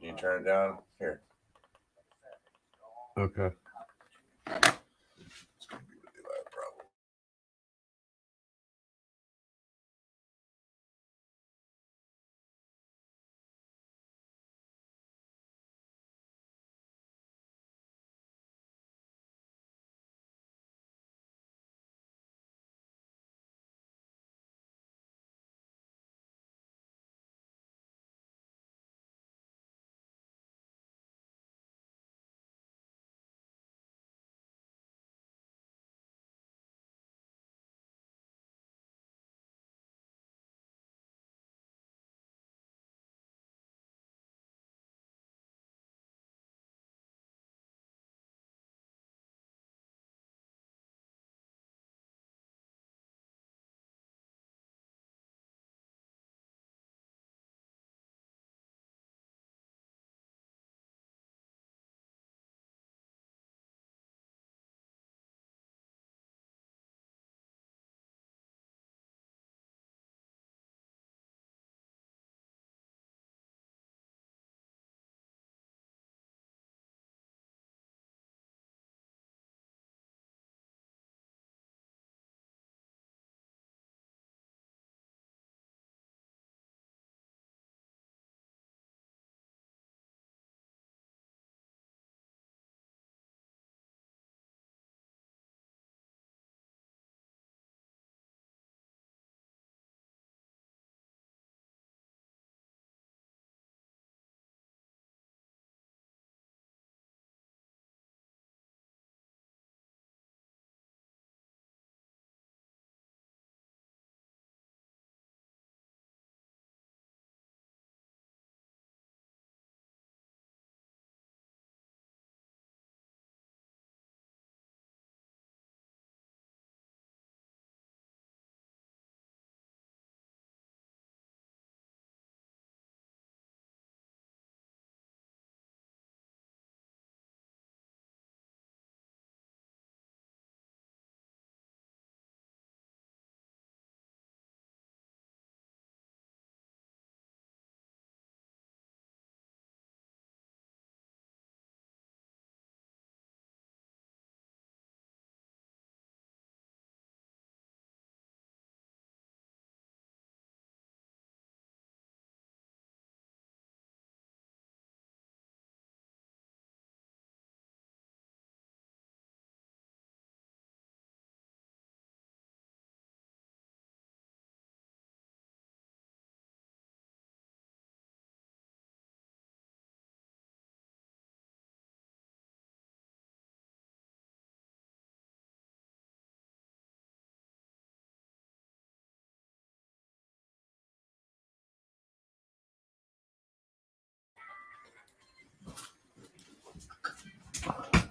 Can you turn it down? Here. Okay. It's gonna be really loud, probably.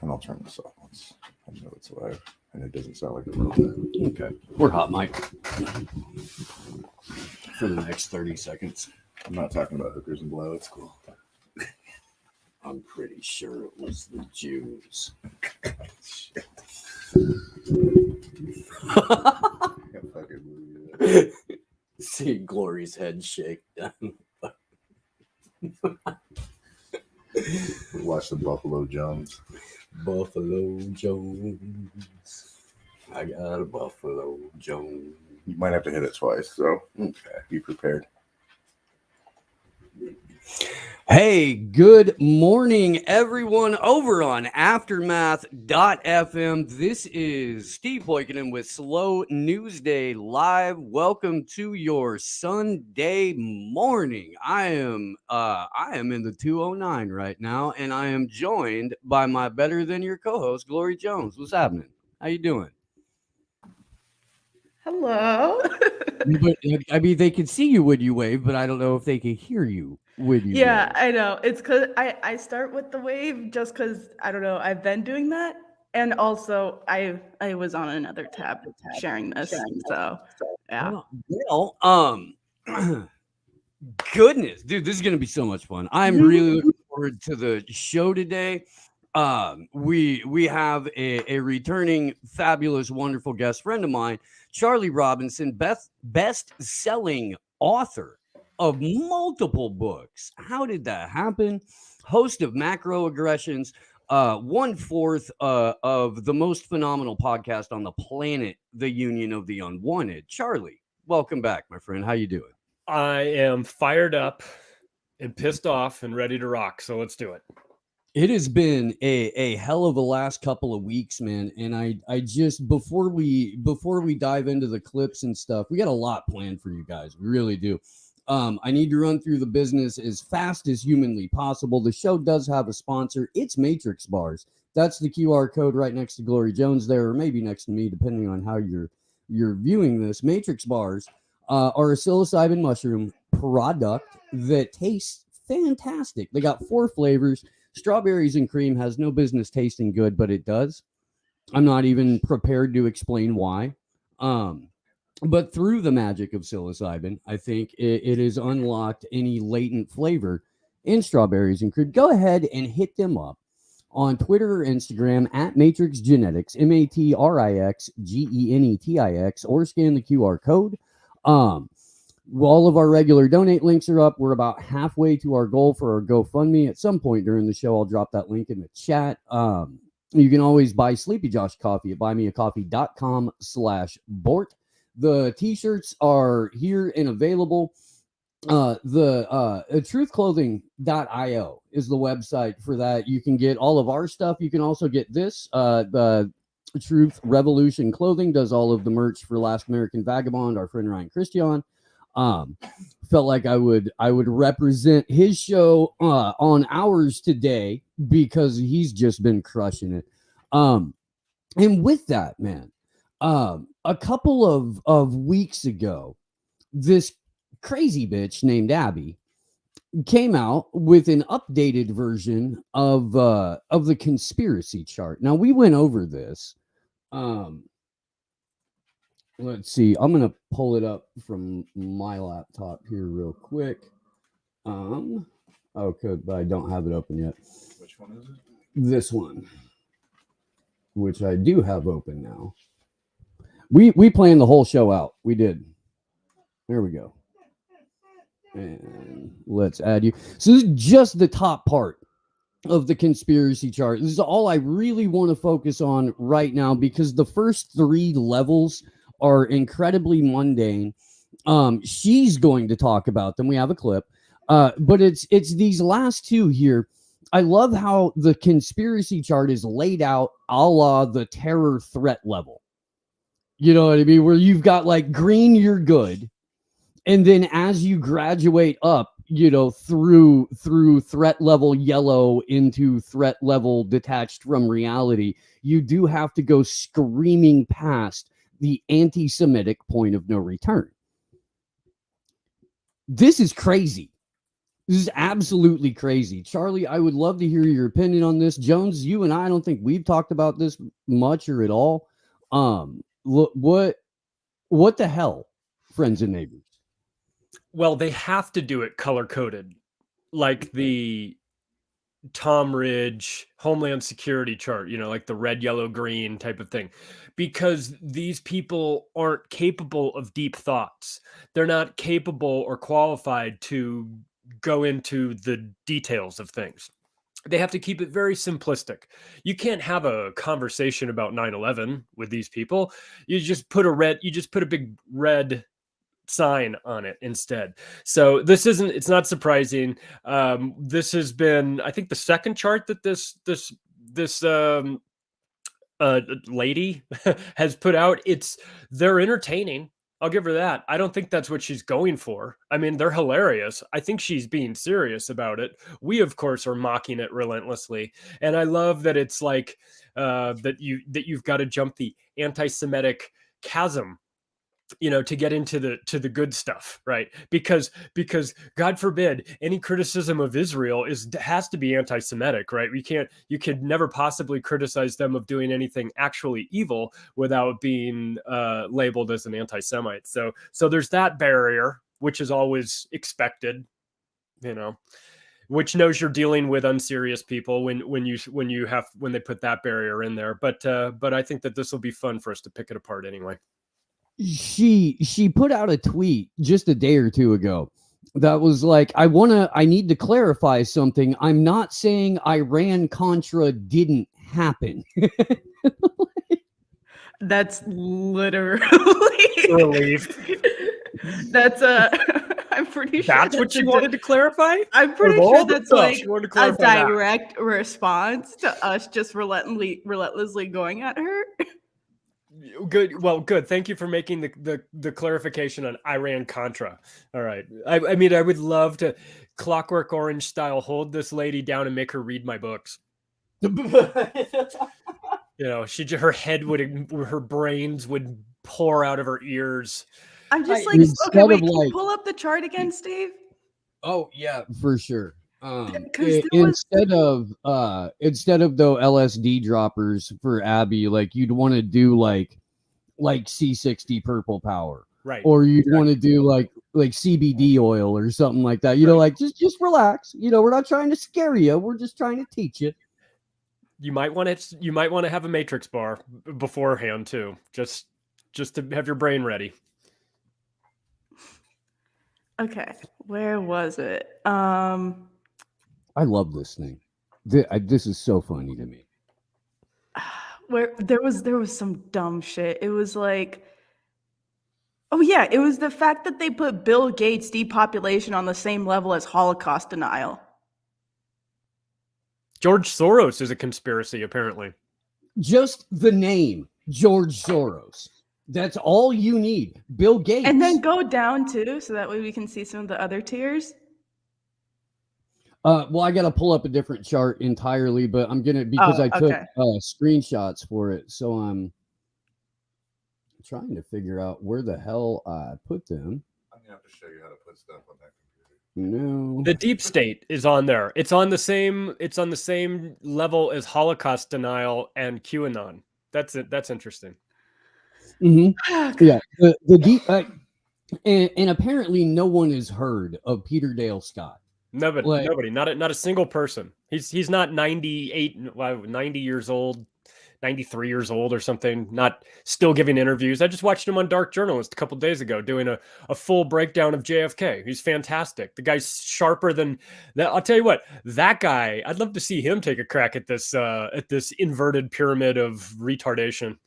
And I'll turn this off once I know it's live and it doesn't sound like a robot. Okay. We're hot mic for the next 30 seconds. I'm not talking about hookers and blow. It's cool. I'm pretty sure it was the Jews. Can't fucking believe that. See Glory's head shake. Watch the Buffalo Jones. Buffalo Jones. I got a Buffalo Jones. You might have to hit it twice, so Okay. be prepared. Hey, good morning, everyone, over on Aftermath.fm. This is Steve Boykin with Slow News Day Live. Welcome to your Sunday morning. I am in the 209 right now, and I am joined by my better than your co-host, Glory Jones. What's happening? How you doing? Hello. But, I mean, they can see you when you wave, but I don't know if they can hear you when you Yeah, wave. I know. It's because I start with the wave just because I don't know. I've been doing that, and also I was on another tab sharing this. So yeah. Goodness, dude, this is gonna be so much fun. I'm really looking forward to the show today. We have a returning fabulous, wonderful guest friend of mine, Charlie Robinson, best-selling author of multiple books. How did that happen? Host of macroaggressions, 1/4 of the most phenomenal podcast on the planet, the Union of the Unwanted. Charlie, welcome back, my friend. How you doing? I am fired up and pissed off and ready to rock. So let's do it. It has been a hell of a last couple of weeks, man. And I just before we dive into the clips and stuff, we got a lot planned for you guys. We really do. I need to run through the business as fast as humanly possible. The show does have a sponsor. It's Matrix Bars. That's the QR code right next to Glory Jones there, or maybe next to me, depending on how you're viewing this. Matrix Bars are a psilocybin mushroom product that tastes fantastic. They got 4 flavors. Strawberries and cream has no business tasting good, but it does. I'm not even prepared to explain why. But through the magic of psilocybin, I think it has unlocked any latent flavor in strawberries and cream. Go ahead and hit them up on Twitter or Instagram at Matrix Genetics, MatrixGenetics, or scan the QR code. All of our regular donate links are up. We're about halfway to our goal for our GoFundMe. At some point during the show, I'll drop that link in the chat. You can always buy Sleepy Josh coffee at buymeacoffee.com/Bort. The t-shirts are here and available. Truthclothing.io is the website for that. You can get all of our stuff. You can also get this. The Truth Revolution Clothing does all of the merch for Last American Vagabond, our friend Ryan Christian. Felt like I would represent his show on ours today because he's just been crushing it. And with that, man, a couple of weeks ago, this crazy bitch named Abby came out with an updated version of the conspiracy chart. Now, we went over this. Let's see. I'm going to pull it up from my laptop here real quick. Okay, but I don't have it open yet. Which one is it? This one, which I do have open now. We planned the whole show out. We did. There we go. And let's add you. So this is just the top part of the conspiracy chart. This is all I really want to focus on right now because the first 3 levels are incredibly mundane. She's going to talk about them. We have a clip. But it's these last 2 here. I love how the conspiracy chart is laid out a la the terror threat level. You know what I mean? Where you've got like green, you're good. And then as you graduate up, you know, through threat level yellow into threat level detached from reality, you do have to go screaming past the anti-Semitic point of no return. This is crazy. This is absolutely crazy. Charlie, I would love to hear your opinion on this. Jones, you and I don't think we've talked about this much or at all. What the hell, friends and neighbors? Well, they have to do it color-coded, like the Tom Ridge Homeland Security chart, you know, like the red, yellow, green type of thing, because these people aren't capable of deep thoughts. They're not capable or qualified to go into the details of things. They have to keep it very simplistic. You can't have a conversation about 9/11 with these people. You just put a big red sign on it instead. So it's not surprising. This has been, I think, the second chart that this lady has put out. They're entertaining. I'll give her that. I don't think that's what she's going for. I mean, they're hilarious. I think she's being serious about it. We, of course, are mocking it relentlessly. And I love that it's like that you've got to jump the anti-Semitic chasm, you know, to get into the good stuff, right? Because God forbid any criticism of Israel has to be anti-Semitic, right? You could never possibly criticize them of doing anything actually evil without being labeled as an anti-Semite. So there's that barrier, which is always expected, you know, which knows you're dealing with unserious people when they put that barrier in there. But I think that this will be fun for us to pick it apart anyway. She put out a tweet just a day or two ago that was like, I need to clarify something. I'm not saying Iran-Contra didn't happen. That's literally Relief. That's I'm pretty sure That's what you wanted to clarify? I'm pretty Of all sure the that's stuff, like you wanted to a clarify that. direct response to us just relentlessly going at her. Good. Well, good. Thank you for making the clarification on Iran-Contra. All right. I mean, I would love to Clockwork Orange style hold this lady down and make her read my books. You know, her brains would pour out of her ears. I'm just like, Instead okay, wait, of, can you like- pull up the chart again, Steve? Oh yeah, for sure. 'Cause there was- Instead of the LSD droppers for Abby, like you'd want to do like C60 purple power, Right. or you'd want to do like CBD oil or something like that. You know, like just relax. You know, we're not trying to scare you. We're just trying to teach you. You might want to have a matrix bar beforehand too, just to have your brain ready. Okay, where was it? I love this thing. This is so funny to me. Where there was some dumb shit. It was like, oh yeah, it was the fact that they put Bill Gates' depopulation on the same level as Holocaust denial. George Soros is a conspiracy, apparently. Just the name George Soros. That's all you need. Bill Gates. And then go down too, so that way we can see some of the other tiers. Well, I got to pull up a different chart entirely, but I'm gonna because I took screenshots for it, so I'm trying to figure out where the hell I put them. I'm gonna have to show you how to put stuff on that computer. No, The deep state is on there. It's on the same level as Holocaust denial and QAnon. That's it. That's interesting. Mm-hmm. Yeah, the deep and apparently no one has heard of Peter Dale Scott. Nobody, not a single person. He's not 90 years old, 93 years old or something, not still giving interviews. I just watched him on Dark Journalist a couple days ago doing a full breakdown of JFK. He's fantastic. The guy's sharper than that. I'll tell you what, that guy, I'd love to see him take a crack at this inverted pyramid of retardation.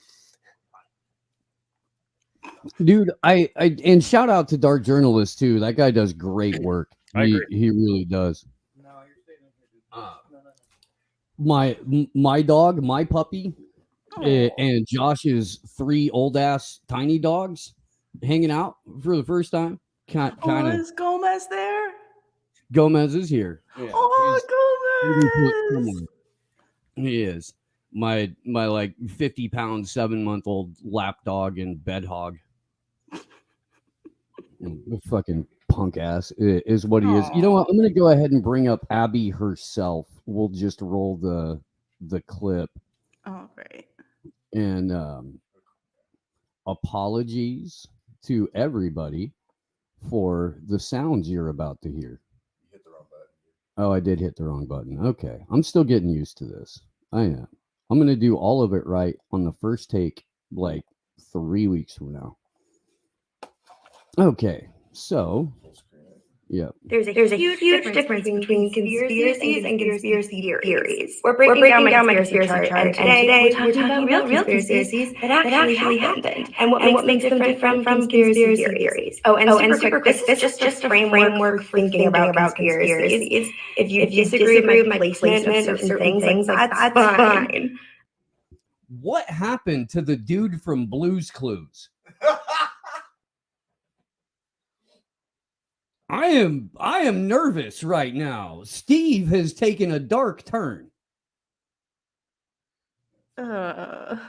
Dude, I and shout out to Dark Journalist too. That guy does great work. I agree. He really does. My dog, my puppy, and Josh's 3 old ass tiny dogs hanging out for the first time. Kind of. Is Gomez there? Gomez is here. Yeah, Gomez. He is my like 50-pound 7-month-old lap dog and bed hog. Fucking punk ass is what he is. You know what? I'm gonna go ahead and bring up Abby herself. We'll just roll the clip. Oh, great. And apologies to everybody for the sounds you're about to hear. You hit the wrong button. Oh, I did hit the wrong button. Okay, I'm still getting used to this. I am. I'm gonna do all of it right on the first take, like 3 weeks from now. Okay, so yeah. There's a huge difference between conspiracies and conspiracy theories. We're breaking down my conspiracy chart, and today we're talking about real conspiracies that actually happened, and what makes them different from conspiracy theories. Oh, and super quick, this is just a framework for thinking about conspiracies. If you disagree with my placement of certain things, that's fine. What happened to the dude from Blue's Clues? I am nervous right now. Steve has taken a dark turn. I'm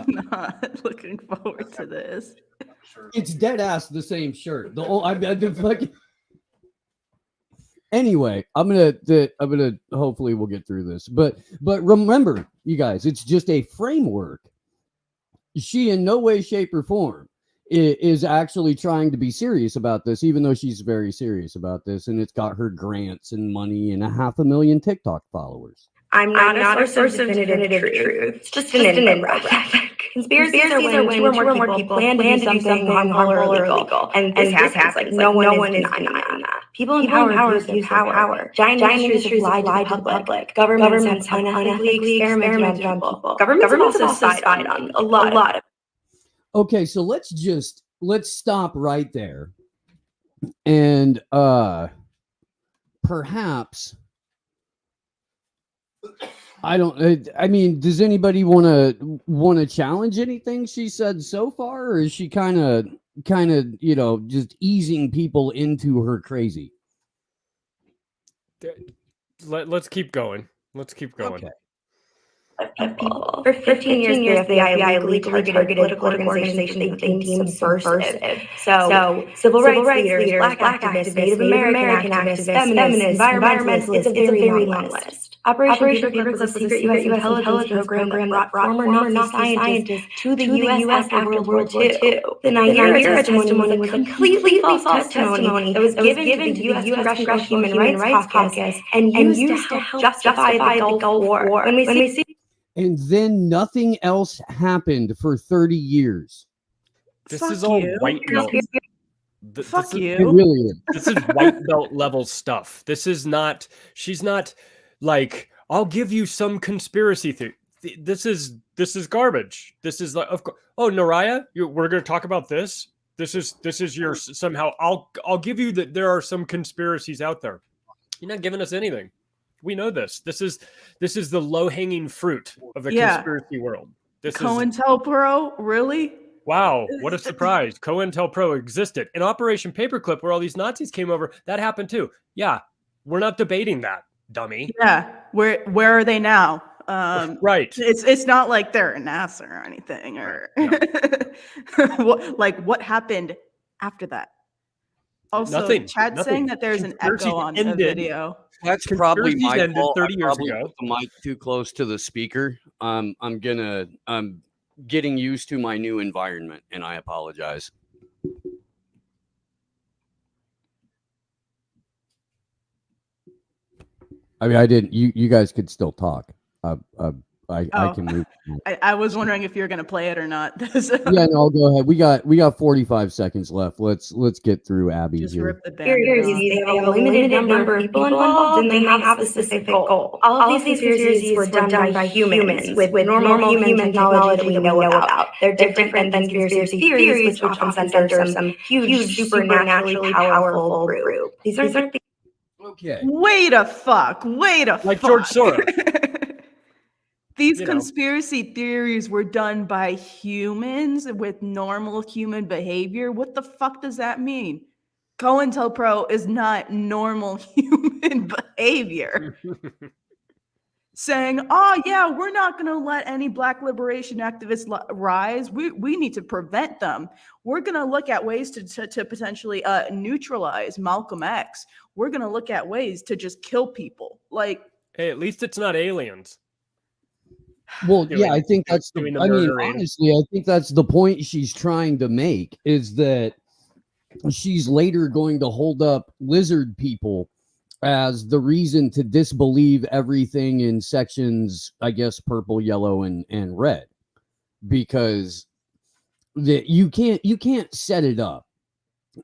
not looking forward to this. It's dead ass the same shirt. I've been fucking. Anyway, I'm gonna hopefully we'll get through this. But remember, you guys, it's just a framework. She in no way, shape, or form is actually trying to be serious about this, even though she's very serious about this, and it's got her grants and money and 500,000 TikTok followers. I'm not a source of definitive truth. It's just an infographic. Conspiracies are when two or more people plan to do something harmful or illegal. And this happens. Like, no one is denying that. People in power abuse their power. Giant industries have lied to the public. Governments have unethically experimented on people. Governments have also spied on a lot of. Okay, so let's stop right there. And perhaps I mean, does anybody want to challenge anything she said so far, or is she kind of just easing people into her crazy? Let's keep going. Okay. People. For 15 years, the FBI illegally targeted political organizations they deemed subversive. So, civil rights leaders, black activists, Native American activists, feminists, environmentalists, it's a very long list. Operation Paperclip was a secret U.S. intelligence program that brought former Nazi scientists to the U.S. after World War II. The Naira testimony was a completely false testimony that was given to the U.S. Congressional Human Rights Caucus and used to help justify the Gulf War. When we see And then nothing else happened for 30 years. This is all white belt. Fuck you. It really is. This is white belt level stuff. This is not. She's not like, I'll give you some conspiracy theory. This is garbage. This is like, of course. Oh, Naraya, we're going to talk about this. This is your somehow. I'll give you that there are some conspiracies out there. You're not giving us anything. We know this. This is the low-hanging fruit of the conspiracy world. This COINTELPRO, really? Wow, what a surprise. COINTELPRO existed. In Operation Paperclip, where all these Nazis came over, that happened too. Yeah, we're not debating that, dummy. Yeah, where are they now? Right. It's not like they're in NASA or anything, or what happened after that? Also, Nothing. Chad's saying that there's an echo on the video. That's probably my fault. 30 years ago. Put the mic too close to the speaker. I'm getting used to my new environment, and I apologize. I mean, I didn't. You guys could still talk. I can move. I was wondering if you're going to play it or not. Yeah, no, go ahead. We got 45 seconds left. Let's get through Abby. Just here. rip the band. They have a limited number of people involved, and they have a specific goal. All of these conspiracies were done by humans with normal human technology we know about. They're different than conspiracy theories, which often center some huge, supernaturally powerful group. These aren't the Okay. Wait a fuck. Like George Soros. These conspiracy theories were done by humans with normal human behavior. What the fuck does that mean? COINTELPRO is not normal human behavior. Saying, oh yeah, we're not going to let any Black liberation activists rise. We need to prevent them. We're going to look at ways to potentially neutralize Malcolm X. We're going to look at ways to just kill people. Like, hey, at least it's not aliens. Well, yeah, I think that's the. I mean, honestly, I think that's the point she's trying to make, is that she's later going to hold up lizard people as the reason to disbelieve everything in sections, I guess, purple, yellow, and red, because you can't set it up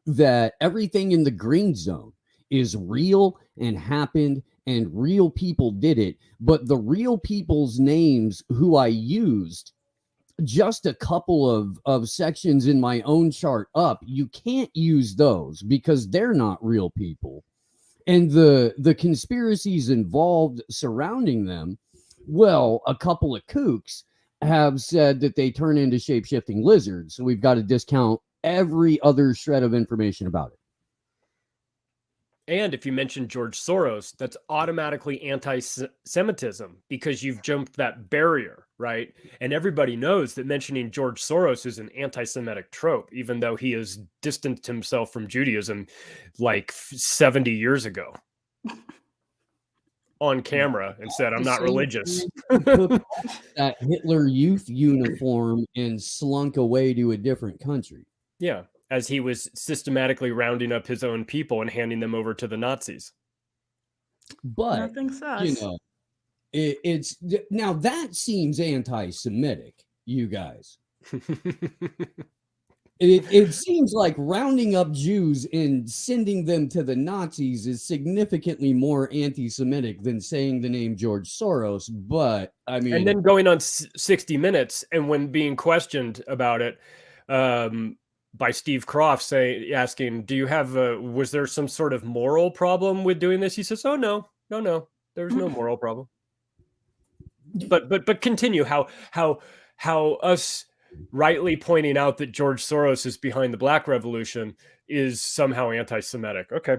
that everything in the green zone is real and happened and real people did it, but the real people's names who I used just a couple of sections in my own chart up, you can't use those because they're not real people. And the conspiracies involved surrounding them, well, a couple of kooks have said that they turn into shape-shifting lizards, so we've got to discount every other shred of information about it. And if you mention George Soros, that's automatically anti-Semitism because you've jumped that barrier, right? And everybody knows that mentioning George Soros is an anti-Semitic trope, even though he has distanced himself from Judaism like 70 years ago on camera and said, I'm not religious. That Hitler Youth uniform and slunk away to a different country. Yeah. As he was systematically rounding up his own people and handing them over to the Nazis. But, you know, it's now that seems anti-Semitic, you guys. It seems like rounding up Jews and sending them to the Nazis is significantly more anti-Semitic than saying the name George Soros. But I mean, and then going on 60 Minutes, and when being questioned about it by Steve Kroft, asking, "Do you have was there some sort of moral problem with doing this?" He says, "Oh no, there's no moral problem." But continue how us rightly pointing out that George Soros is behind the Black Revolution is somehow anti-Semitic. Okay,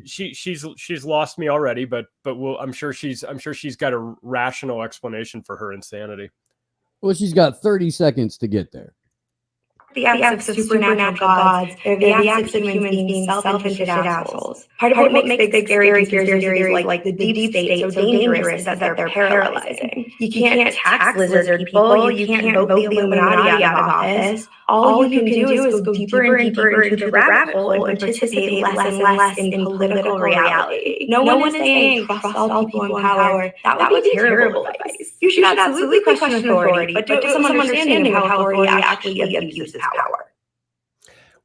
she's lost me already, but I'm sure she's got a rational explanation for her insanity. well, she's got 30 seconds to get there. The acts of supernatural gods, they're the acts of humans being self-interested assholes. Part of what makes big scary conspiracy theories like the deep state so dangerous is that they're paralyzing. You can't tax lizard people, you can't vote the Illuminati out of office. All you can do is go deeper and deeper into the rabbit hole and participate less and less in political reality. No one is saying trust all people in power. That would be terrible advice. You should absolutely question authority, but do it with some understanding of how authority actually abuses power.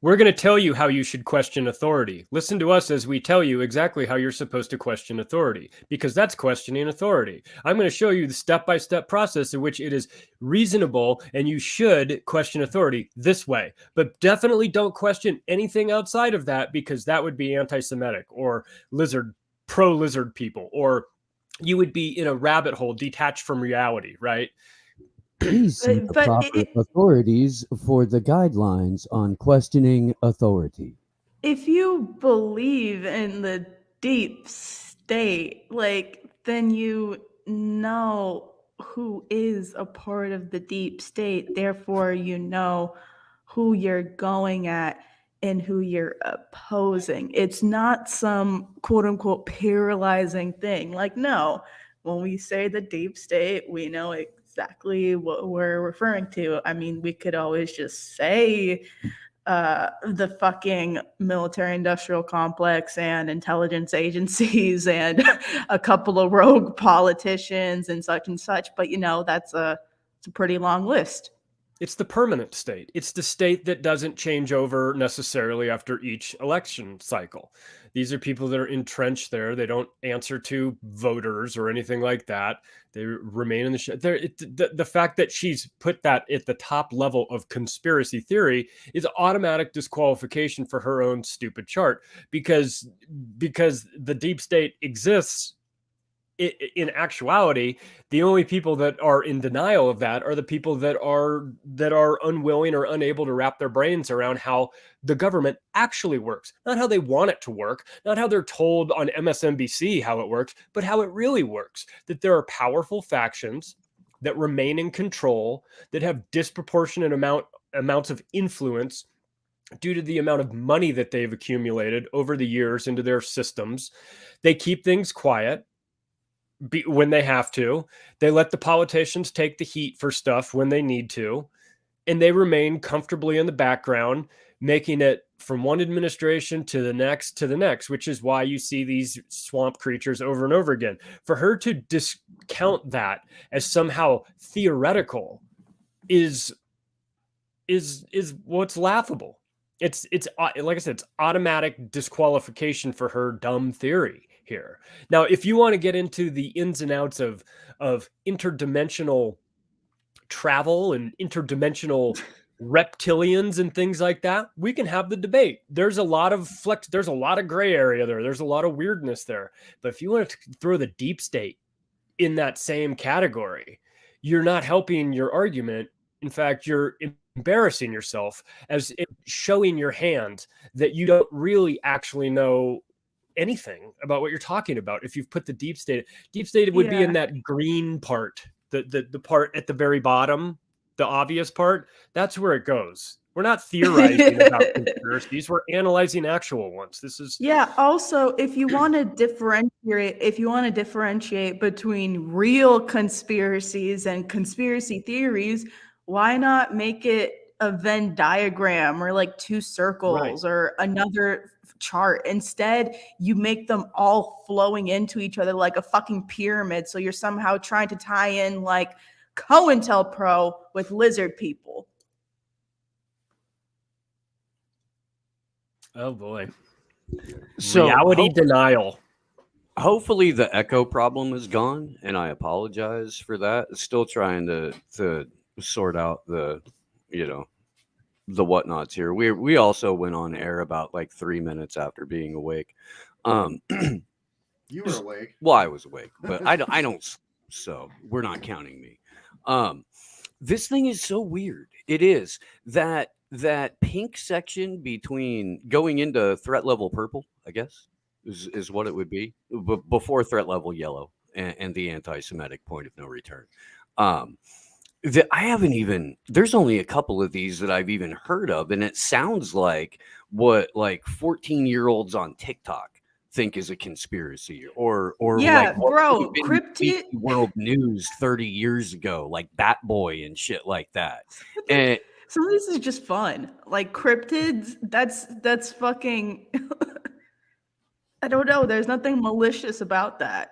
We're going to tell you how you should question authority. Listen to us as we tell you exactly how you're supposed to question authority, because that's questioning authority. I'm going to show you the step-by-step process in which it is reasonable and you should question authority this way. But definitely don't question anything outside of that, because that would be anti-Semitic or pro-lizard people, or you would be in a rabbit hole detached from reality, right? Please see the proper authorities for the guidelines on questioning authority. If you believe in the deep state, then you know who is a part of the deep state. Therefore, you know who you're going at and who you're opposing. It's not some quote unquote paralyzing thing. No, when we say the deep state, we know exactly what we're referring to. I mean, we could always just say the fucking military industrial complex and intelligence agencies and a couple of rogue politicians and such, but it's a pretty long list. It's the permanent state. It's the state that doesn't change over necessarily after each election cycle. These are people that are entrenched there. They don't answer to voters or anything like that. They remain in the fact that she's put that at the top level of conspiracy theory is automatic disqualification for her own stupid chart, because the deep state exists. In actuality, the only people that are in denial of that are the people that are unwilling or unable to wrap their brains around how the government actually works. Not how they want it to work, not how they're told on MSNBC how it works, but how it really works. That there are powerful factions that remain in control, that have disproportionate amounts of influence due to the amount of money that they've accumulated over the years into their systems. They keep things quiet when they have to. They let the politicians take the heat for stuff when they need to, and they remain comfortably in the background, making it from one administration to the next, which is why you see these swamp creatures over and over again. For her to discount that as somehow theoretical is what's laughable. It's like I said, it's automatic disqualification for her dumb theory here. Now, if you want to get into the ins and outs of interdimensional travel and interdimensional reptilians and things like that, we can have the debate. There's a lot of there's a lot of gray area there. There's a lot of weirdness there. But if you want to throw the deep state in that same category, you're not helping your argument. In fact, you're embarrassing yourself as showing your hand that you don't really actually know anything about what you're talking about. If you've put the deep state would be in that green part, the part at the very bottom, the obvious part. That's where it goes. We're not theorizing about conspiracies. We're analyzing actual ones. This is Also, if you want to differentiate between real conspiracies and conspiracy theories, why not make it a Venn diagram or two circles or another chart? Instead, you make them all flowing into each other like a fucking pyramid. So you're somehow trying to tie in COINTELPRO with lizard people. Oh boy. So Reality denial. hopefully the echo problem is gone, and I apologize for that. Still trying to sort out the, you know, the whatnots here. We also went on air about like 3 minutes after being awake. You were awake. Well, I was awake, but I don't so we're not counting me. This thing is so weird. It is that pink section between going into threat level purple, I guess, is what it would be before threat level yellow and the anti-Semitic point of no return. I haven't even. There's only a couple of these that I've even heard of, and it sounds like what like 14-year-olds on TikTok think is a conspiracy, or Yeah, like what bro, would've been cryptid. BBC World News 30 years ago, like Bat Boy and shit like that. And Some of this is just fun. Like cryptids, that's fucking I don't know. There's nothing malicious about that.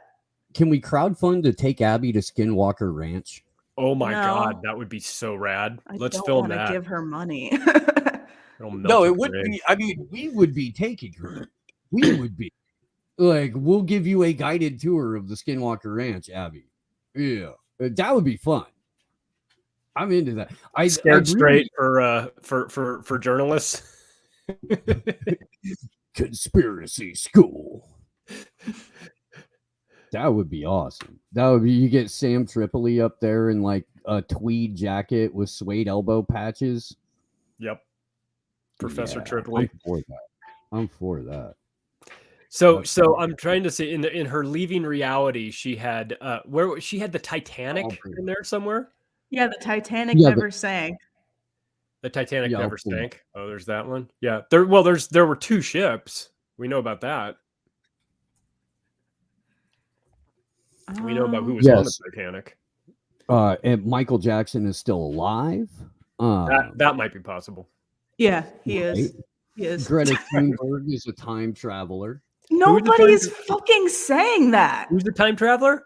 can we crowdfund to take Abby to Skinwalker Ranch? Oh my No. god, that would be so rad. I Let's don't film want to that. give her money. It'll melt No, your it would brain. be. I mean, we would be taking her. We would be like, we'll give you a guided tour of the Skinwalker Ranch, Abby. Yeah, that would be fun. I'm into that. Scared straight for journalists. Conspiracy school. That would be awesome. That would be, you get Sam Tripoli up there in like a tweed jacket with suede elbow patches. Yep. Professor Yeah, Tripoli. I'm for that. So I'm trying to see in her Leaving Reality, she had she had the Titanic in there somewhere. Yeah, the Titanic Yeah, never sank. The Titanic Yeah, never I'll pull it. sank. Oh, there's that one. Yeah. There were two ships. We know about that. We know about who was on the Yes. Titanic. And Michael Jackson is still alive. That might be possible. Yeah, he is. Right. He is. Greta Thunberg is a time traveler. Nobody's fucking saying that. Who's the time traveler?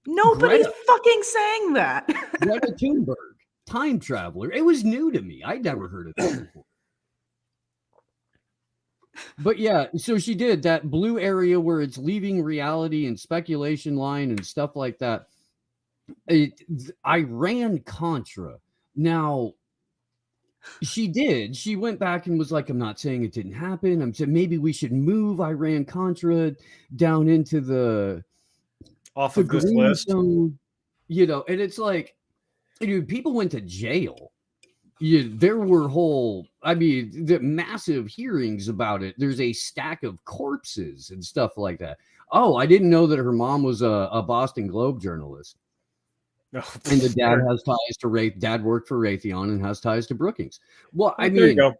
Nobody's Greta. fucking saying that. Greta Thunberg, time traveler. It was new to me. I'd never heard of that before. But yeah, so she did that blue area where it's leaving reality and speculation line and stuff like that. I ran Contra. Now, she did. She went back and was like, I'm not saying it didn't happen. I'm saying maybe we should move Iran Contra down into the Off the of this green list. zone, you know, and it's like, dude, people went to jail. There were the massive hearings about it. There's a stack of corpses and stuff like that. Oh, I didn't know that her mom was a Boston Globe journalist. Oh, And the dad has ties to Dad worked for Raytheon and has ties to Brookings. Well, I there you mean, go.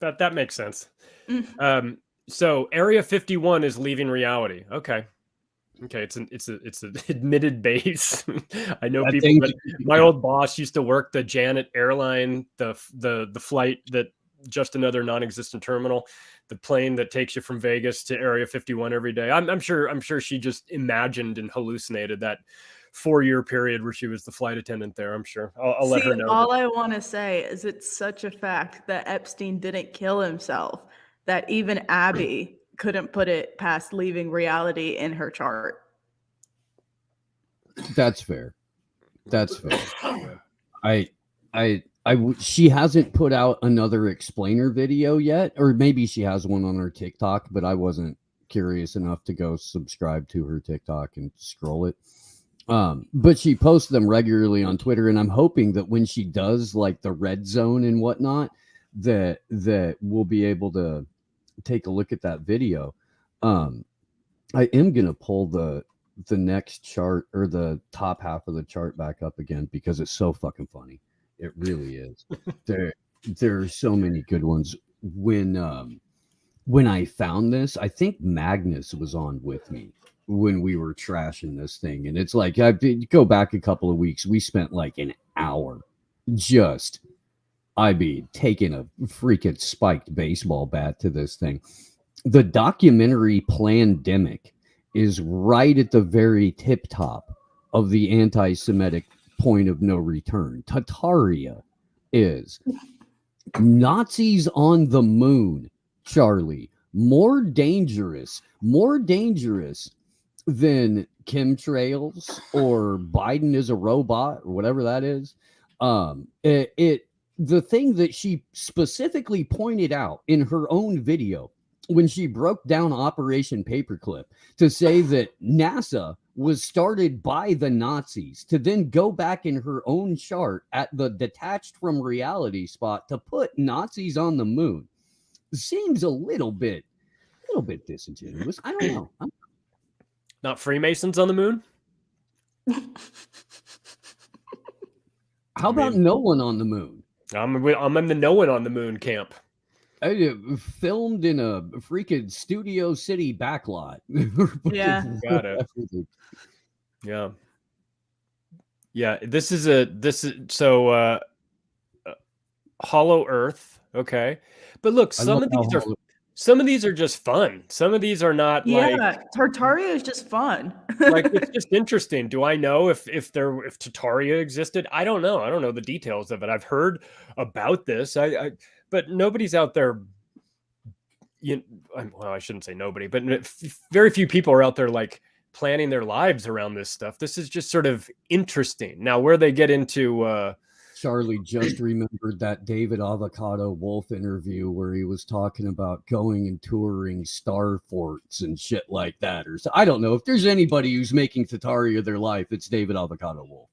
That makes sense. Mm. So Area 51 is Leaving Reality. Okay, it's an admitted base. I know that people. thing- That, my old boss used to work the Janet airline, the flight that just another non-existent terminal, the plane that takes you from Vegas to Area 51 every day. I'm sure she just imagined and hallucinated that 4-year period where she was the flight attendant there. I'm sure. I'll let her know. All I want to say is it's such a fact that Epstein didn't kill himself that even Abby couldn't put it past Leaving Reality in her chart. That's fair. She hasn't put out another explainer video yet, or maybe she has one on her TikTok, but I wasn't curious enough to go subscribe to her TikTok and scroll it. But she posts them regularly on Twitter, and I'm hoping that when she does like the red zone and whatnot, that we'll be able to take a look at that video. I am gonna pull the next chart or the top half of the chart back up again because it's so fucking funny. It really is. There are so many good ones. When I found this, I think Magnus was on with me when we were trashing this thing, and it's like, I go back a couple of weeks, we spent like an hour just taking a freaking spiked baseball bat to this thing. The documentary Plandemic is right at the very tip top of the anti-Semitic point of no return. Tataria is Nazis on the moon, Charlie. More dangerous than chemtrails or Biden is a robot or whatever that is. The thing that she specifically pointed out in her own video when she broke down Operation Paperclip to say that NASA was started by the Nazis, to then go back in her own chart at the detached from reality spot to put Nazis on the moon seems a little bit disingenuous. I don't know. Not Freemasons on the moon? How about no one on the moon? I'm in the no one on the moon camp. Filmed in a freaking Studio City backlot. Yeah. Got it. Yeah. Yeah. This is Hollow Earth. Okay. But look, some of these are just fun. Some of these are not like Tartaria is just fun. like it's just interesting. Do I know if Tartaria existed? I don't know. I don't know the details of it. I've heard about this. But nobody's out there. Well, I shouldn't say nobody, but very few people are out there like planning their lives around this stuff. This is just sort of interesting. Now, where they get into Charlie just remembered that David Avocado Wolf interview where he was talking about going and touring star forts and shit like that. Or so I don't know if there's anybody who's making Tataria their life. It's David Avocado Wolf.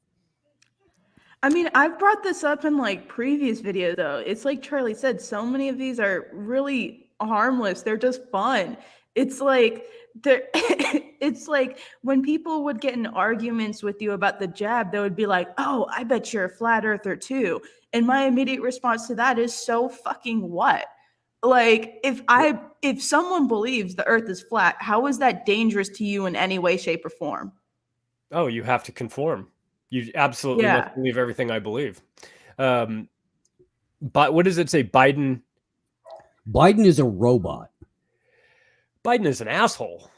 I mean, I've brought this up in like previous videos though. It's like Charlie said, so many of these are really harmless. They're just fun. It's like it's like when people would get in arguments with you about the jab, they would be like, "Oh, I bet you're a flat earther too." And my immediate response to that is, so fucking what? Like, if someone believes the earth is flat, how is that dangerous to you in any way, shape, or form? Oh, you have to conform. You absolutely must believe everything I believe. But what does it say? Biden is a robot. Biden is an asshole.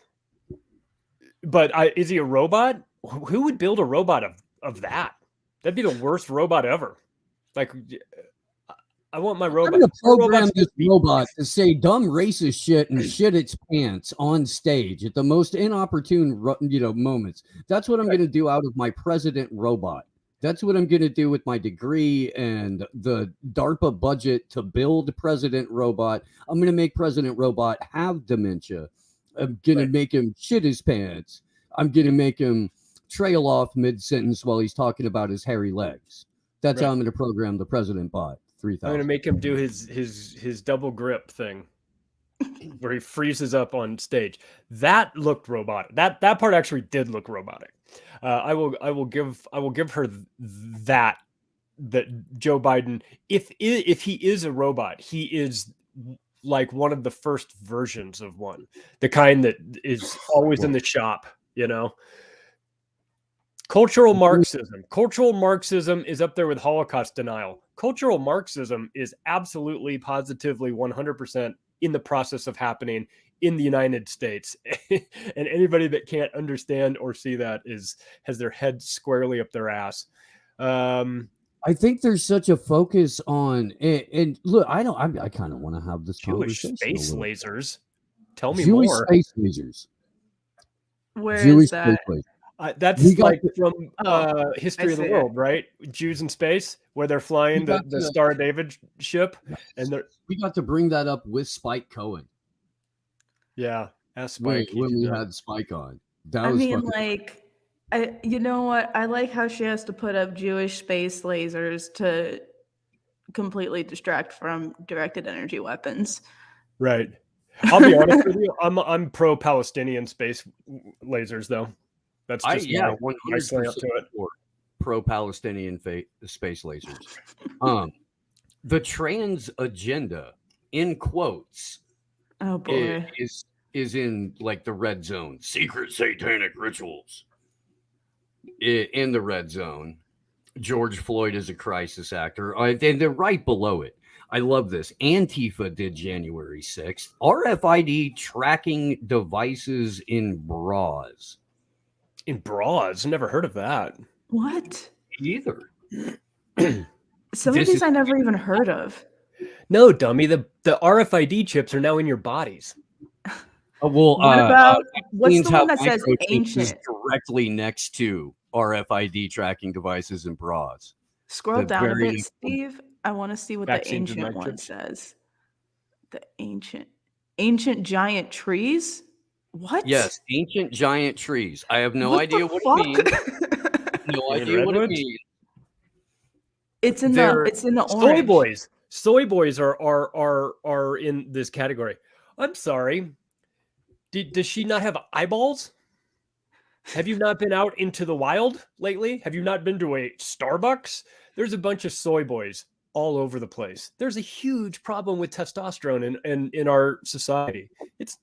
But is he a robot? Who would build a robot of that? That'd be the worst robot ever. Like, I want my robot. I'm going to program this robot to say dumb racist shit and shit its pants on stage at the most inopportune, moments. That's what I'm going to do out of my president robot. That's what I'm going to do with my degree and the DARPA budget to build President Robot. I'm going to make President Robot have dementia. I'm going to make him shit his pants. I'm going to make him trail off mid-sentence while he's talking about his hairy legs. That's how I'm going to program the President Bot 3000. I'm going to make him do his double grip thing where he freezes up on stage. That looked robotic. That part actually did look robotic. I will give her that Joe Biden, if he is a robot, he is like one of the first versions of one, the kind that is always in the shop, Cultural Marxism is up there with Holocaust denial. Cultural Marxism is absolutely, positively, 100% in the process of happening in the United States. And anybody that can't understand or see that has their head squarely up their ass. I think there's such a focus on and look, I kind of want to have this Jewish conversation. Space lasers. Tell me Jewish more. Space lasers. Where Jewish is that? Space lasers. That's like from History of the World, right? Jews in space, where they're flying the Star of David ship, and we got to bring that up with Spike Cohen. Yeah, ask Spike when we had Spike on. You know what? I like how she has to put up Jewish space lasers to completely distract from directed energy weapons. Right. I'll be honest with you. I'm pro-Palestinian space lasers, though. That's just my slant to it. Pro-Palestinian space lasers. The trans agenda, in quotes, oh boy, is in like the red zone. Secret satanic rituals in the red zone. George Floyd is a crisis actor, and they're right below it. I love this. Antifa did January 6th. RFID tracking devices in bras. In bras? Never heard of that. What? either. Some This of these is- I never even heard of. No, dummy. The RFID chips are now in your bodies. Well, What about what's vaccines the one have that says microchips ancient? directly next to RFID tracking devices and bras. Scroll the down a very- bit, Steve. I want to see what Vaccines the and ancient one microchips. says. The ancient giant trees? What? Yes, ancient giant trees. I have no What idea the what fuck? it means. No You mean idea what it redwoods? means. It's in They're the Soy orange. boys. Soy boys are in this category. I'm sorry. Does she not have eyeballs? Have you not been out into the wild lately? Have you not been to a Starbucks? There's a bunch of soy boys all over the place. There's a huge problem with testosterone in our society.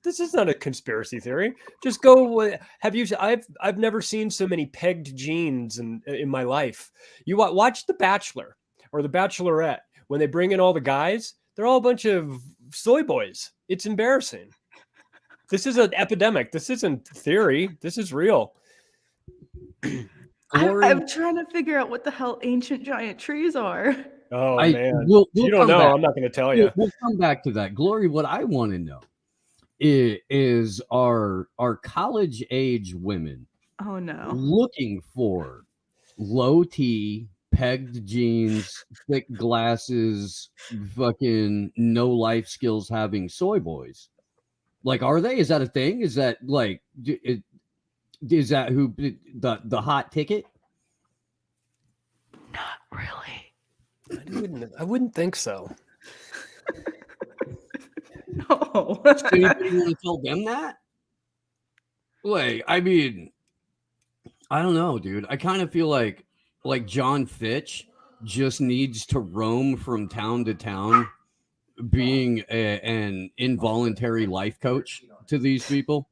This is not a conspiracy theory. Just go. I've never seen so many pegged jeans in my life. You watch The Bachelor or The Bachelorette. When they bring in all the guys, they're all a bunch of soy boys. It's embarrassing. This is an epidemic. This isn't theory. This is real. Glory, I'm trying to figure out what the hell ancient giant trees are. Oh man, we'll you don't come know. back. I'm not going to tell you. We'll come back to that. Glory, what I want to know is our college age women Oh no. looking for low T, pegged jeans, thick glasses, fucking no life skills having soy boys. Like, are they? Is that a thing? Is that like, is that who the hot ticket? Not really. I wouldn't think so. No. Does anybody want to tell them that? Like, I mean, I don't know, dude. I kind of feel like John Fitch just needs to roam from town to town, being an involuntary life coach to these people.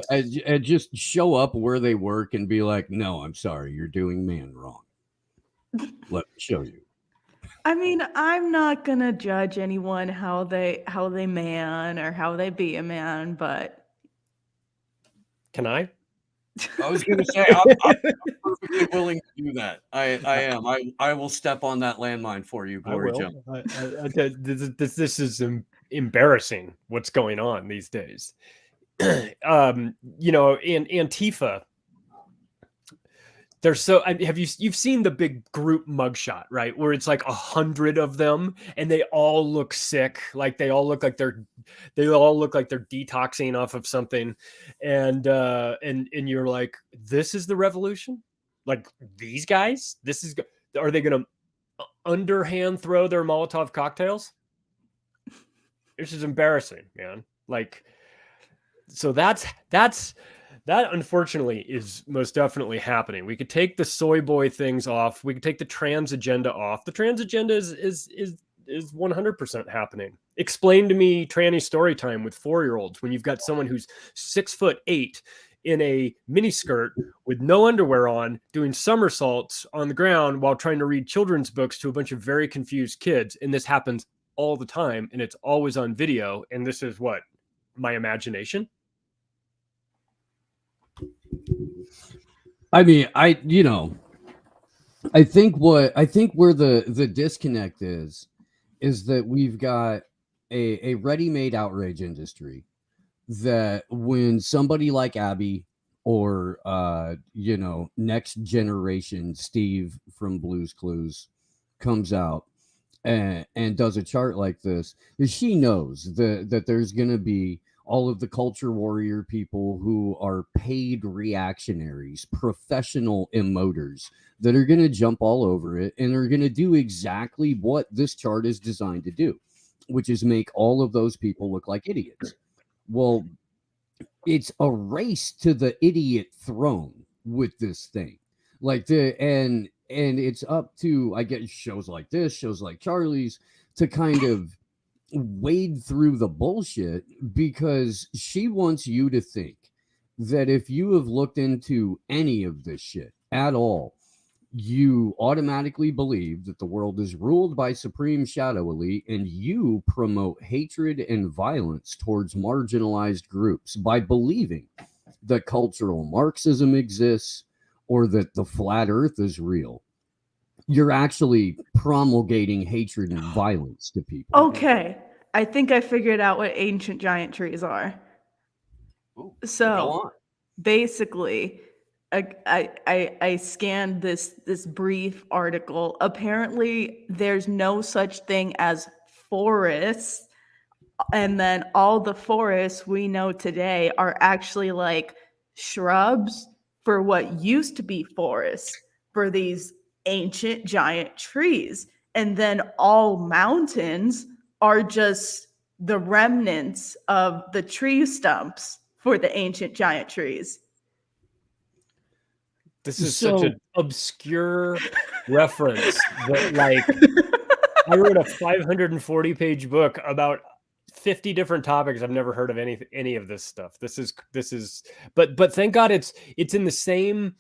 I just show up where they work and be like, no, I'm sorry, you're doing man wrong. Let me show you. I mean, I'm not gonna judge anyone how they man or how they be a man, but Can I? I was gonna say I'm perfectly willing to do that. I am. I will step on that landmine for you, I Glory will. Jim. This is embarrassing. What's going on these days? You know, in Antifa, they're so. You've seen the big group mugshot, right? Where it's like 100 of them, and they all look sick. Like they all look like they're detoxing off of something, and you're like, this is the revolution. Like these guys, are they going to underhand throw their Molotov cocktails? This is embarrassing, man. Like, so that unfortunately is most definitely happening. We could take the soy boy things off. We could take the trans agenda off. The trans agenda is 100% happening. Explain to me tranny story time with 4-year-olds when you've got someone who's 6'8" in a miniskirt with no underwear on, doing somersaults on the ground while trying to read children's books to a bunch of very confused kids. And this happens all the time, and it's always on video. And this is what? My imagination? I mean, I think where the disconnect is that we've got a ready-made outrage industry that when somebody like Abby or next generation Steve from Blue's Clues comes out and does a chart like this, she knows that there's going to be all of the culture warrior people who are paid reactionaries, professional emoters that are going to jump all over it and are going to do exactly what this chart is designed to do, which is make all of those people look like idiots. Well, it's a race to the idiot throne with this thing. And it's up to, I guess, shows like this, shows like Charlie's, to kind of wade through the bullshit, because she wants you to think that if you have looked into any of this shit at all, you automatically believe that the world is ruled by supreme shadow elite, and you promote hatred and violence towards marginalized groups by believing that cultural Marxism exists, or that the flat earth is real, you're actually promulgating hatred and violence to people. Okay, I think I figured out what ancient giant trees are. Ooh, So go on. basically, I scanned this brief article. Apparently, there's no such thing as forests, and then all the forests we know today are actually like shrubs for what used to be forests for these ancient giant trees. And then all mountains are just the remnants of the tree stumps for the ancient giant trees. This is such an obscure reference that, like, I wrote a 540-page book about 50 different topics. I've never heard of any of this stuff. This is, but thank God it's in the same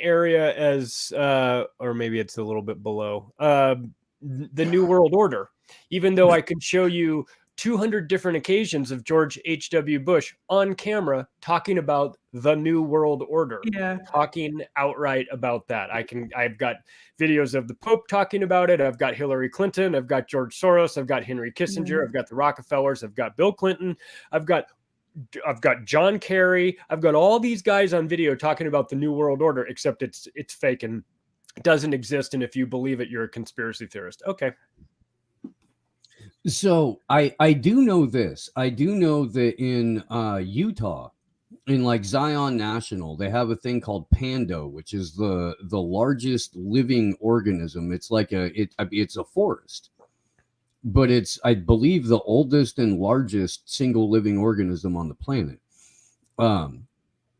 area as, or maybe it's a little bit below, the New World Order. Even though I could show you 200 different occasions of George H.W. Bush on camera talking about the New World Order, talking outright about that. I've got videos of the Pope talking about it. I've got Hillary Clinton. I've got George Soros. I've got Henry Kissinger. I've got the Rockefellers. I've got Bill Clinton. I've got John Kerry. I've got all these guys on video talking about the New World Order, except it's fake and it doesn't exist. And if you believe it, you're a conspiracy theorist. Okay. So I do know this. I do know that in Utah, in like Zion National, they have a thing called Pando, which is the largest living organism. It's like it's a forest, but it's, I believe, the oldest and largest single living organism on the planet. And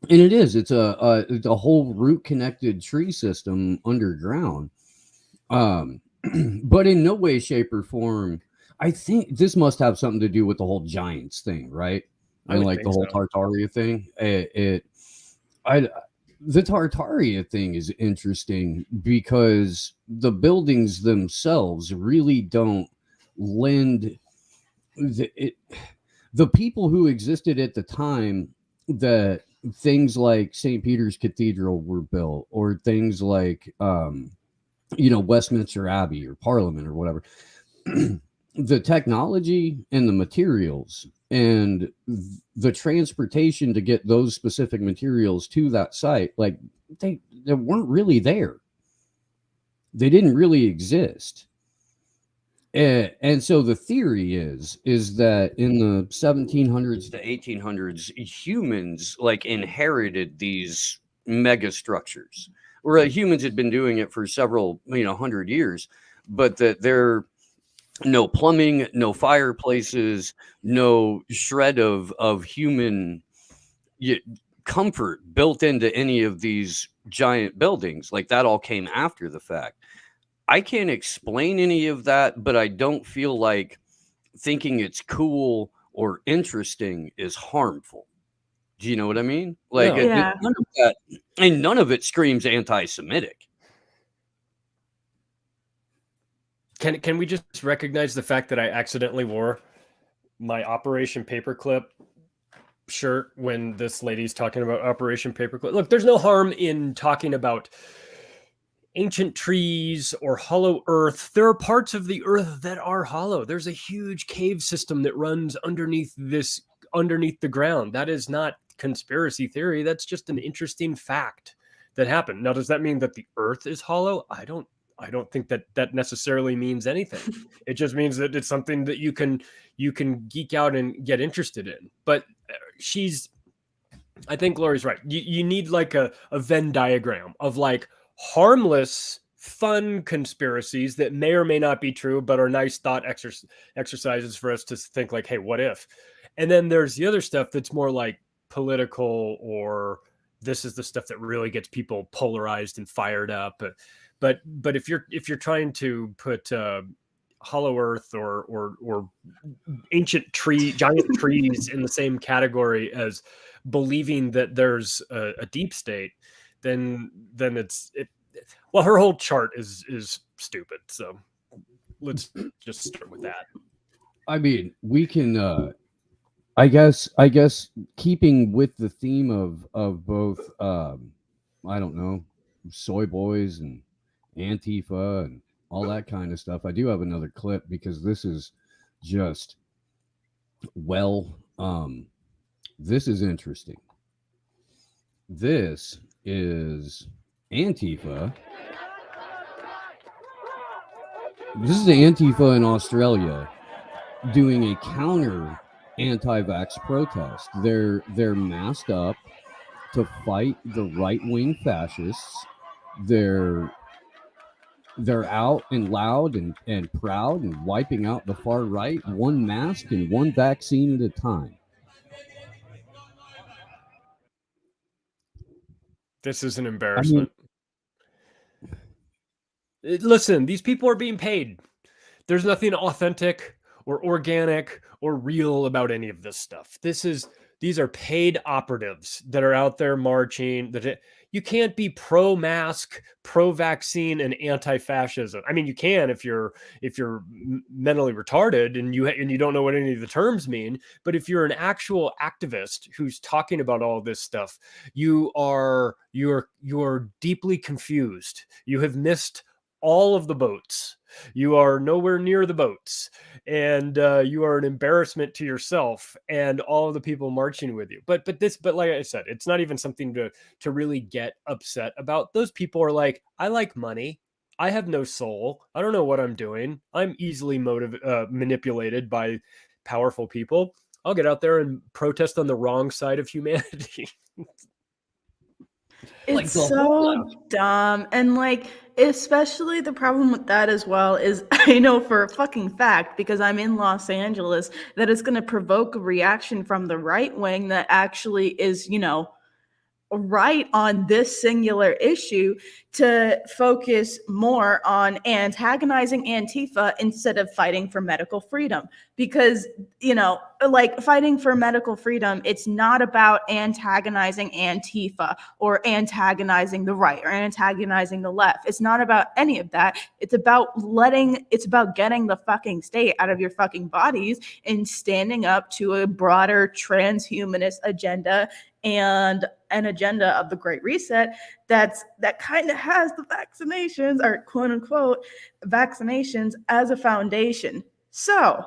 it's a whole root connected tree system underground. But in no way, shape, or form, I think this must have something to do with the whole giants thing, right? And like the whole Tartaria thing. The Tartaria thing is interesting because the buildings themselves really don't lend the people who existed at the time that things like St. Peter's Cathedral were built, or things like Westminster Abbey or Parliament or whatever. The technology and the materials and the transportation to get those specific materials to that site, like they weren't really there. They didn't really exist. And so the theory is that in the 1700s to 1800s, humans like inherited these mega structures, where humans had been doing it for several 100 years, but that they're no plumbing, no fireplaces, no shred of human comfort built into any of these giant buildings. Like that all came after the fact. I can't explain any of that, but I don't feel like thinking it's cool or interesting is harmful. Do you know what I mean? Like none of that, and none of it screams anti-Semitic. Can we just recognize the fact that I accidentally wore my Operation Paperclip shirt when this lady's talking about Operation Paperclip? Look, there's no harm in talking about ancient trees or hollow earth. There are parts of the earth that are hollow. There's a huge cave system that runs underneath the ground. That is not conspiracy theory. That's just an interesting fact that happened. Now, does that mean that the earth is hollow? I don't think that necessarily means anything. It just means that it's something that you can geek out and get interested in. But I think Lori's right. You need like a Venn diagram of like harmless, fun conspiracies that may or may not be true, but are nice thought exercises for us to think like, hey, what if? And then there's the other stuff that's more like political, or this is the stuff that really gets people polarized and fired up. But if you're trying to put hollow earth or ancient giant trees in the same category as believing that there's a deep state, then well, her whole chart is stupid. So let's just start with that. I mean, we can I guess keeping with the theme of both I don't know, soy boys and Antifa and all that kind of stuff. I do have another clip because this is just, well, this is interesting. This is Antifa. This is Antifa in Australia doing a counter anti-vax protest. They're masked up to fight the right-wing fascists. They're out and loud and proud and wiping out the far right, one mask and one vaccine at a time. This is an embarrassment. Listen, these people are being paid. There's nothing authentic or organic or real about any of this stuff. These are paid operatives that are out there marching. You can't be pro-mask, pro-vaccine, and anti-fascism. I mean, you can if you're mentally retarded and you don't know what any of the terms mean. But if you're an actual activist who's talking about all this stuff, you are deeply confused. You have missed all of the boats. You are nowhere near the boats, and you are an embarrassment to yourself and all of the people marching with you. But like I said, it's not even something to really get upset about. Those people are like, I like money. I have no soul. I don't know what I'm doing. I'm easily manipulated by powerful people. I'll get out there and protest on the wrong side of humanity. It's so dumb. And like, especially the problem with that as well is I know for a fucking fact, because I'm in Los Angeles, that it's going to provoke a reaction from the right wing that actually is, right on this singular issue to focus more on antagonizing Antifa instead of fighting for medical freedom. Because, like fighting for medical freedom, it's not about antagonizing Antifa or antagonizing the right or antagonizing the left. It's not about any of that. It's about getting the fucking state out of your fucking bodies and standing up to a broader transhumanist agenda and an agenda of the Great Reset that kind of has the vaccinations, or quote unquote vaccinations, as a foundation. So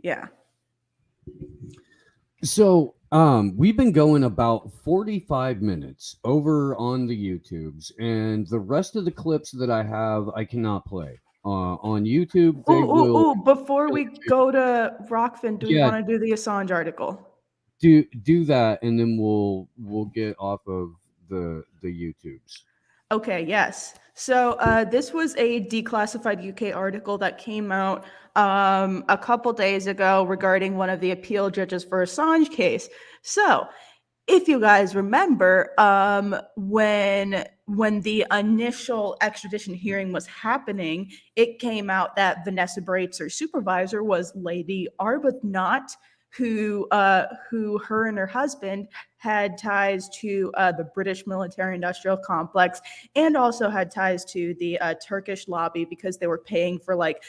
yeah. So we've been going about 45 minutes over on the YouTubes, and the rest of the clips that I have I cannot play on YouTube. Before we go to Rockfin, do we want to do the Assange article? Do that, and then we'll get off of the YouTubes. Okay, yes. So this was a declassified UK article that came out a couple days ago regarding one of the appeal judges for Assange case. So if you guys remember, when the initial extradition hearing was happening, it came out that Vanessa Breitser's supervisor was Lady Arbuthnot, who her and her husband had ties to the British military-industrial complex, and also had ties to the Turkish lobby because they were paying for like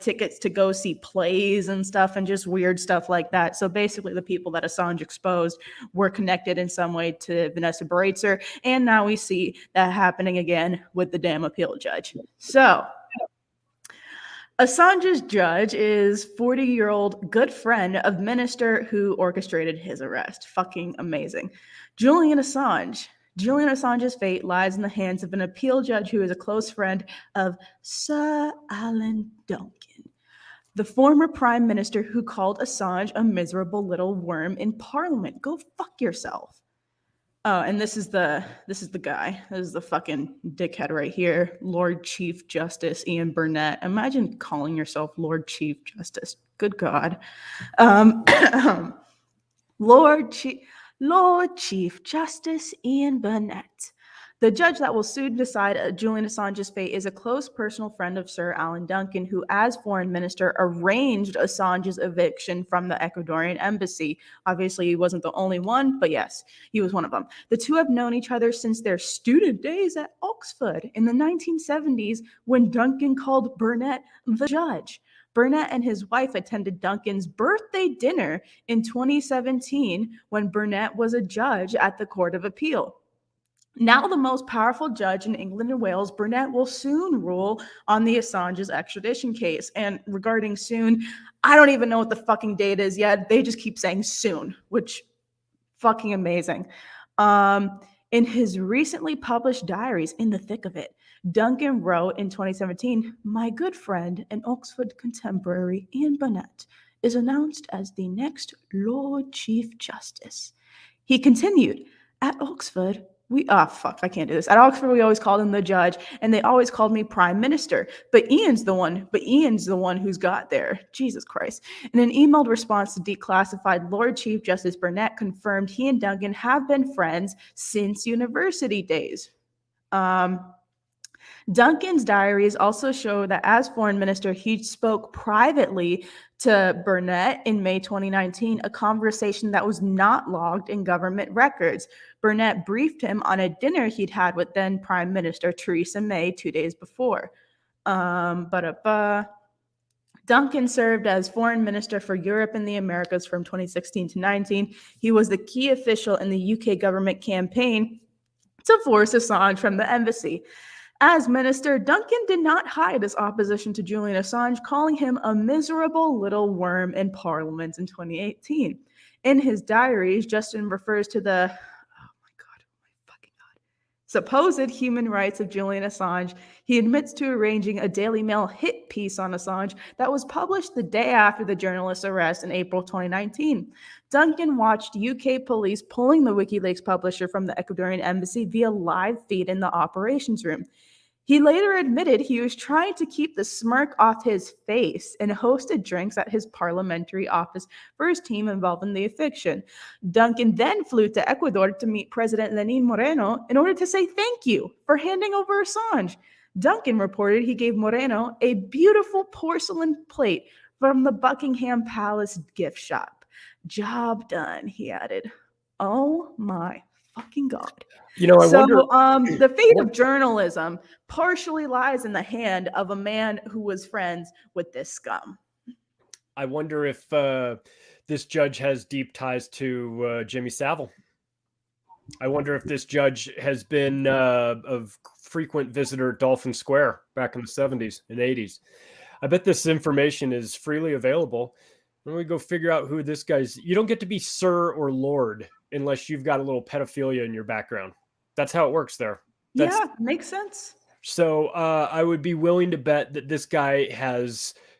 tickets to go see plays and stuff and just weird stuff like that. So basically the people that Assange exposed were connected in some way to Vanessa Breitser, and now we see that happening again with the damn appeal judge. So Assange's judge is 40-year-old good friend of minister who orchestrated his arrest. Fucking amazing. Julian Assange. Julian Assange's fate lies in the hands of an appeal judge who is a close friend of Sir Alan Duncan, the former prime minister who called Assange a miserable little worm in Parliament. Go fuck yourself. Oh, and this is the guy. This is the fucking dickhead right here, Lord Chief Justice Ian Burnett. Imagine calling yourself Lord Chief Justice. Good God. Lord Chief Justice Ian Burnett. The judge that will soon decide Julian Assange's fate is a close personal friend of Sir Alan Duncan, who, as foreign minister, arranged Assange's eviction from the Ecuadorian embassy. Obviously, he wasn't the only one, but yes, he was one of them. The two have known each other since their student days at Oxford in the 1970s, when Duncan called Burnett the judge. Burnett and his wife attended Duncan's birthday dinner in 2017 when Burnett was a judge at the Court of Appeal. Now the most powerful judge in England and Wales, Burnett will soon rule on the Assange's extradition case. And regarding soon, I don't even know what the fucking date is yet. They just keep saying soon, which fucking amazing. In his recently published diaries, In the Thick of It, Duncan wrote in 2017, "My good friend and Oxford contemporary Ian Burnett is announced as the next Lord Chief Justice." He continued, "At Oxford, I can't do this. At Oxford, we always called him the judge, and they always called me prime minister. But Ian's the one who's got there. Jesus Christ." In an emailed response to declassified, Lord Chief Justice Burnett confirmed he and Duncan have been friends since university days. Duncan's diaries also show that as foreign minister, he spoke privately to Burnett in May 2019, a conversation that was not logged in government records. Burnett briefed him on a dinner he'd had with then Prime Minister Theresa May 2 days before. Duncan served as foreign minister for Europe and the Americas from 2016 to 19. He was the key official in the UK government campaign to force Assange from the embassy. As minister, Duncan did not hide his opposition to Julian Assange, calling him a miserable little worm in Parliament in 2018. In his diaries, Justin refers to the supposed human rights of Julian Assange. He admits to arranging a Daily Mail hit piece on Assange that was published the day after the journalist's arrest in April 2019. Duncan watched UK police pulling the WikiLeaks publisher from the Ecuadorian embassy via live feed in the operations room. He later admitted he was trying to keep the smirk off his face and hosted drinks at his parliamentary office for his team involved in the eviction. Duncan then flew to Ecuador to meet President Lenin Moreno in order to say thank you for handing over Assange. Duncan reported he gave Moreno a beautiful porcelain plate from the Buckingham Palace gift shop. "Job done," he added. Oh my fucking God. I wonder. The fate of journalism partially lies in the hand of a man who was friends with this scum. I wonder if this judge has deep ties to Jimmy Savile. I wonder if this judge has been a frequent visitor at Dolphin Square back in the 70s and 80s. I bet this information is freely available. When we go figure out who this guy's, you don't get to be sir or lord unless you've got a little pedophilia in your background. That's how it works there. Yeah, makes sense. So I would be willing to bet that this guy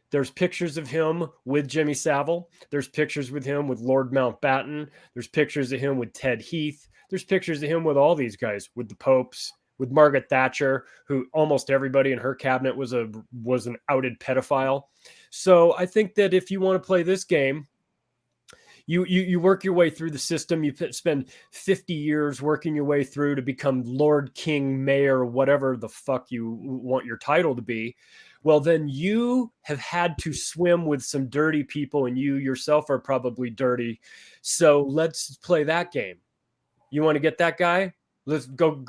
there's pictures of him with Jimmy Savile. There's pictures with him with Lord Mountbatten. There's pictures of him with Ted Heath. There's pictures of him with all these guys, with the popes, with Margaret Thatcher, who almost everybody in her cabinet was an outed pedophile. So I think that if you want to play this game, you work your way through the system. You spend 50 years working your way through to become Lord, King, Mayor, whatever the fuck you want your title to be. Well, then you have had to swim with some dirty people, and you yourself are probably dirty. So let's play that game. You want to get that guy? Let's go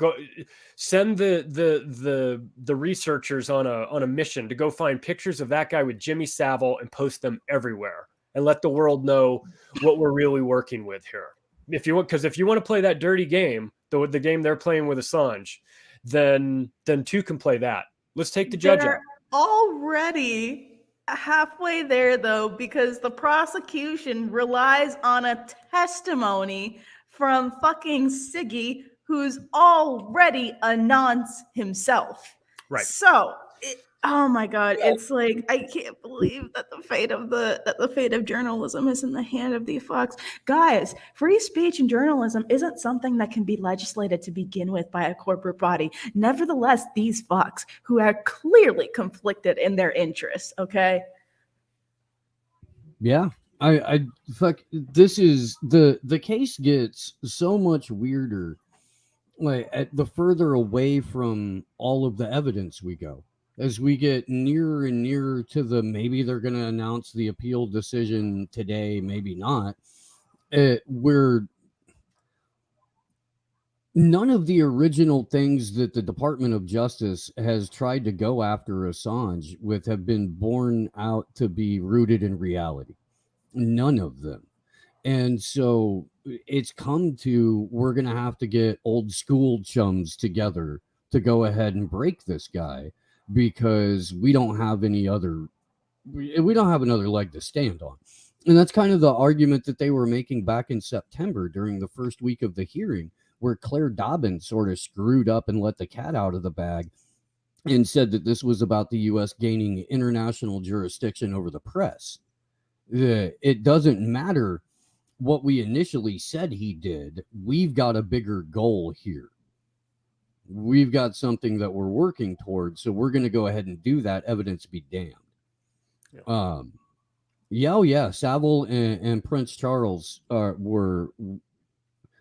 send the researchers on a mission to go find pictures of that guy with Jimmy Savile and post them everywhere and let the world know what we're really working with here. If you want to play that dirty game, the game they're playing with Assange, then two can play that. Let's take the judge out. Already halfway there, though, because the prosecution relies on a testimony from fucking Siggy, who's already a nonce himself. Right. So, oh my God, it's like I can't believe that the fate of journalism is in the hand of these fucks. Guys, free speech and journalism isn't something that can be legislated to begin with by a corporate body. Nevertheless, these fucks who are clearly conflicted in their interests, okay? Yeah. I this is the case gets so much weirder like the further away from all of the evidence we go. As we get nearer and nearer to maybe they're going to announce the appeal decision today, maybe not. none of the original things that the Department of Justice has tried to go after Assange with have been borne out to be rooted in reality. None of them. And so it's come to, we're going to have to get old school chums together to go ahead and break this guy, because we don't have any other, we don't have another leg to stand on. And that's kind of the argument that they were making back in September during the first week of the hearing, where Claire Dobbin sort of screwed up and let the cat out of the bag and said that this was about the U.S. gaining international jurisdiction over the press. It doesn't matter what we initially said he did. We've got a bigger goal here. We've got something that we're working towards, so we're going to go ahead and do that. Evidence be damned. Yeah. Savile and Prince Charles were.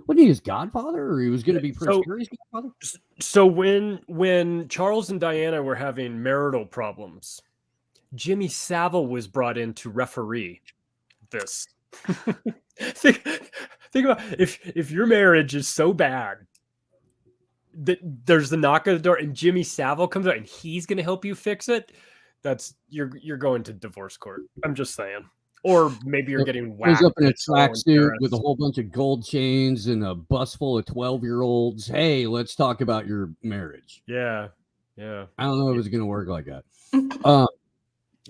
Wasn't he his godfather, or he was going to be Prince Harry's godfather? So when Charles and Diana were having marital problems, Jimmy Savile was brought in to referee this. think about if your marriage is so bad that there's the knock on the door and Jimmy Savile comes out and he's going to help you fix it. That's you're going to divorce court. I'm just saying. Or maybe you're getting whacked. He's up in a tracksuit with a whole bunch of gold chains and a bus full of 12-year-olds. Hey, let's talk about your marriage. Yeah. I don't know if it's going to work like that.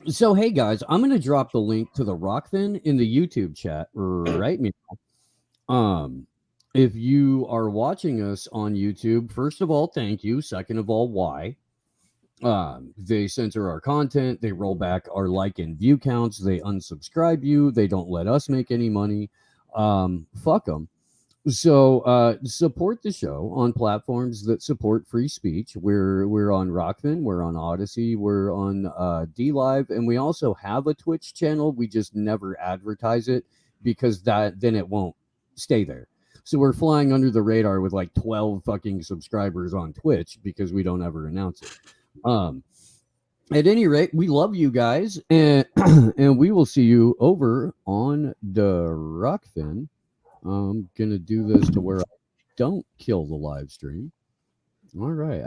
So, hey, guys, I'm going to drop the link to the Rockfin in the YouTube chat right now. If you are watching us on YouTube, first of all, thank you. Second of all, why? They censor our content. They roll back our like and view counts. They unsubscribe you. They don't let us make any money. Fuck them. So support the show on platforms that support free speech. We're on Rockfin. We're on Odyssey. We're on DLive, and we also have a Twitch channel. We just never advertise it because then it won't stay there. So we're flying under the radar with like 12 fucking subscribers on Twitch because we don't ever announce it. At any rate, we love you guys, and we will see you over on the Rockfin. I'm gonna do this to where I don't kill the live stream. All right.